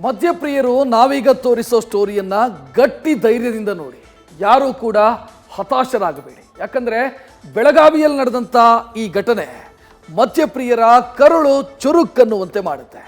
ಮದ್ಯಪ್ರಿಯರು ನಾವೀಗ ತೋರಿಸೋ ಸ್ಟೋರಿಯನ್ನ ಗಟ್ಟಿ ಧೈರ್ಯದಿಂದ ನೋಡಿ, ಯಾರೂ ಕೂಡ ಹತಾಶರಾಗಬೇಡಿ. ಯಾಕಂದ್ರೆ ಬೆಳಗಾವಿಯಲ್ಲಿ ನಡೆದಂಥ ಈ ಘಟನೆ ಮದ್ಯಪ್ರಿಯರ ಕರುಳು ಚುರುಕನ್ನುವಂತೆ ಮಾಡುತ್ತೆ.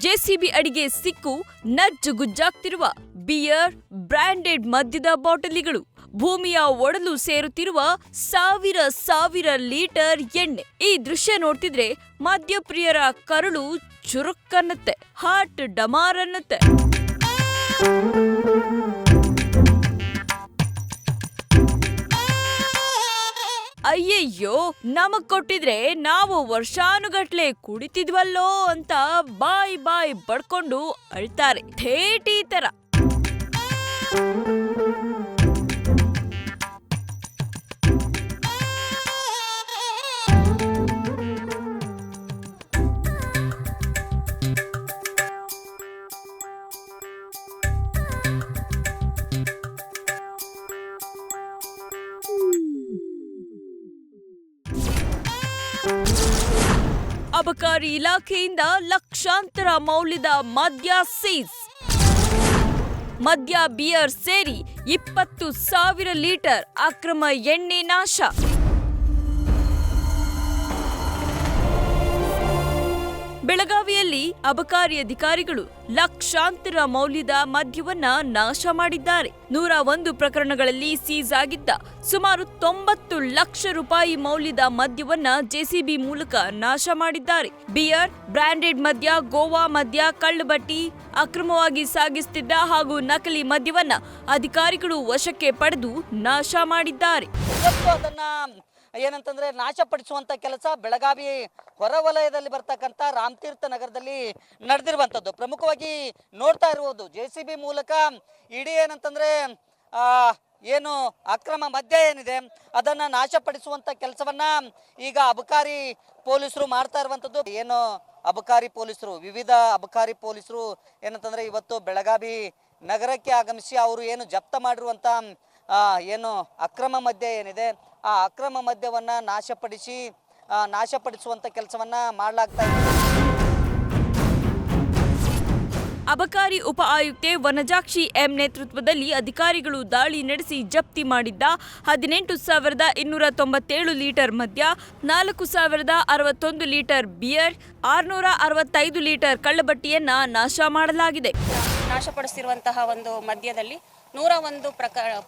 ಜೆಸಿಬಿ ಅಡಿಗೆ ಸಿಕ್ಕು ನಜ್ಜುಗುಜ್ಜಾಗ್ತಿರುವ ಬಿಯರ್, ಬ್ರಾಂಡೆಡ್ ಮದ್ಯದ ಬಾಟಲಿಗಳು, ಭೂಮಿಯ ಒಡಲು ಸೇರುತ್ತಿರುವ ಸಾವಿರ ಲೀಟರ್ ಎಣ್ಣೆ. ಈ ದೃಶ್ಯ ನೋಡ್ತಿದ್ರೆ ಮದ್ಯಪ್ರಿಯರ ಕರುಳು ಚುರುಕನ್ನತ್ತೆ, ಹಾರ್ಟ್ ಡಮಾರ್ ಅನ್ನತ್ತೆ. ಅಯ್ಯಯ್ಯೋ, ನಮಗ್ ಕೊಟ್ಟಿದ್ರೆ ನಾವು ವರ್ಷಾನುಗಟ್ಲೆ ಕುಡಿತಿದ್ವಲ್ಲೋ ಅಂತ ಬಾಯ್ ಬಡ್ಕೊಂಡು ಅಳ್ತಾರೆ. ಥೇಟಿ ತರ. ಅಬಕಾರಿ ಇಲಾಖೆಯಿಂದ ಲಕ್ಷಾಂತರ ಮೌಲ್ಯದ ಮದ್ಯ ಸೀಸ್. ಮದ್ಯ, ಬಿಯರ್ ಸೇರಿ 20,000 ಲೀಟರ್ ಅಕ್ರಮ ಎಣ್ಣೆ ನಾಶ. ಬೆಳಗಾವಿಯಲ್ಲಿ ಅಬಕಾರಿ ಅಧಿಕಾರಿಗಳು ಲಕ್ಷಾಂತರ ಮೌಲ್ಯದ ಮದ್ಯವನ್ನ ನಾಶ ಮಾಡಿದ್ದಾರೆ. 101 ಪ್ರಕರಣಗಳಲ್ಲಿ ಸೀಸ್ ಆಗಿದ್ದ ಸುಮಾರು 90 ಲಕ್ಷ ರೂಪಾಯಿ ಮೌಲ್ಯದ ಮದ್ಯವನ್ನ ಜೆಸಿಬಿ ಮೂಲಕ ನಾಶ ಮಾಡಿದ್ದಾರೆ. ಬಿಯರ್, ಬ್ರಾಂಡೆಡ್ ಮದ್ಯ, ಗೋವಾ ಮದ್ಯ, ಕಳ್ಳಬಟ್ಟಿ, ಅಕ್ರಮವಾಗಿ ಸಾಗಿಸುತ್ತಿದ್ದ ಹಾಗೂ ನಕಲಿ ಮದ್ಯವನ್ನ ಅಧಿಕಾರಿಗಳು ವಶಕ್ಕೆ ಪಡೆದು ನಾಶ ಮಾಡಿದ್ದಾರೆ. ಏನಂತಂದ್ರೆ ನಾಶಪಡಿಸುವಂತ ಕೆಲಸ ಬೆಳಗಾವಿ ಹೊರವಲಯದಲ್ಲಿ ಬರ್ತಕ್ಕಂಥ ರಾಮತೀರ್ಥ ನಗರದಲ್ಲಿ ನಡೆದಿರುವಂಥದ್ದು. ಪ್ರಮುಖವಾಗಿ ನೋಡ್ತಾ ಇರುವುದು ಜೆಸಿಬಿ ಮೂಲಕ ಇಡೀ ಏನಂತಂದ್ರೆ ಏನು ಅಕ್ರಮ ಮದ್ಯ ಏನಿದೆ ಅದನ್ನ ನಾಶಪಡಿಸುವಂತ ಕೆಲಸವನ್ನ ಈಗ ಅಬಕಾರಿ ಪೊಲೀಸರು ಮಾಡ್ತಾ ಇರುವಂಥದ್ದು. ಏನು ಅಬಕಾರಿ ಪೊಲೀಸರು, ವಿವಿಧ ಅಬಕಾರಿ ಪೊಲೀಸರು ಏನಂತಂದ್ರೆ ಇವತ್ತು ಬೆಳಗಾವಿ ನಗರಕ್ಕೆ ಆಗಮಿಸಿ ಅವರು ಏನು ಜಪ್ತ ಮಾಡಿರುವಂತ ಏನು ಅಕ್ರಮ ಮದ್ಯ ಏನಿದೆ ಆ ಅಕ್ರಮ ಮದ್ಯವನ್ನ ನಾಶಪಡಿಸುವಂತ ಕೆಲಸವನ್ನ ಮಾಡಲಾಗ್ತಾ ಇದೆ. ಅಬಕಾರಿ ಉಪ ಆಯುಕ್ತೆ ವನಜಾಕ್ಷಿ ಎಂ ನೇತೃತ್ವದಲ್ಲಿ ಅಧಿಕಾರಿಗಳು ದಾಳಿ ನಡೆಸಿ ಜಪ್ತಿ ಮಾಡಿದ್ದ 18,297 ಲೀಟರ್ ಮದ್ಯ, 4,061 ಲೀಟರ್ ಬಿಯರ್, 665 ಲೀಟರ್ ಕಳ್ಳಬಟ್ಟಿಯನ್ನ ನಾಶ ಮಾಡಲಾಗಿದೆ. ನಾಶಪಡಿಸಿರುವಂತಹ ಒಂದು ಮದ್ಯದಲ್ಲಿ 101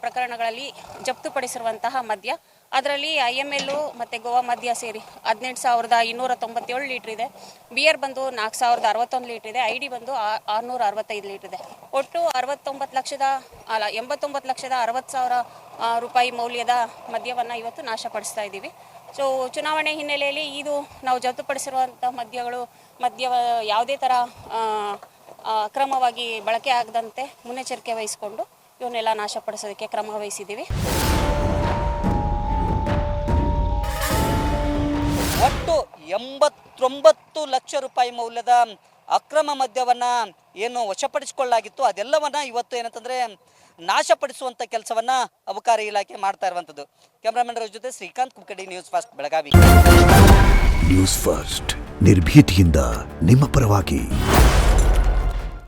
ಪ್ರಕರಣಗಳಲ್ಲಿ ಜಪ್ತುಪಡಿಸಿರುವಂತಹ ಮದ್ಯ, ಅದರಲ್ಲಿ IML ಮತ್ತು ಗೋವಾ ಮದ್ಯ ಸೇರಿ 18,297 ಲೀಟರ್ ಇದೆ. ಬಿಯರ್ ಬಂದು 4,061 ಲೀಟರ್ ಇದೆ. ID ಬಂದು 665 ಲೀಟರ್ ಇದೆ. ಒಟ್ಟು 89,60,000 ರೂಪಾಯಿ ಮೌಲ್ಯದ ಮದ್ಯವನ್ನು ಇವತ್ತು ನಾಶಪಡಿಸ್ತಾ ಇದ್ದೀವಿ. ಸೊ ಚುನಾವಣೆ ಹಿನ್ನೆಲೆಯಲ್ಲಿ ಇದು ನಾವು ಜಪ್ತುಪಡಿಸಿರುವಂಥ ಮದ್ಯ ಯಾವುದೇ ಥರ ಅಕ್ರಮವಾಗಿ ಬಳಕೆ ಆಗದಂತೆ ಮುನ್ನೆಚ್ಚರಿಕೆ ವಹಿಸಿಕೊಂಡು ಇವನ್ನೆಲ್ಲ ನಾಶಪಡಿಸೋದಕ್ಕೆ ಕ್ರಮ ವಹಿಸಿದ್ದೀವಿ. ಒಟ್ಟು 89 ಲಕ್ಷ ರೂಪಾಯಿ ಮೌಲ್ಯದ ಅಕ್ರಮ ಮದ್ಯವನ್ನ ಏನು ವಶಪಡಿಸಿಕೊಳ್ಳಲಾಗಿತ್ತು ಅದೆಲ್ಲವನ್ನ ಇವತ್ತು ಏನಂತಂದ್ರೆ ನಾಶಪಡಿಸುವಂತ ಕೆಲಸವನ್ನ ಅಬಕಾರಿ ಇಲಾಖೆ ಮಾಡ್ತಾ ಇರುವಂತದ್ದು. ಕ್ಯಾಮರಾಮನ್ ಜೊತೆ Srikanth Kukkadi, news first Belagavi. News first ನಿರ್ಭೀತಿಯಿಂದ ನಿಮ್ಮ ಪರವಾಗಿ.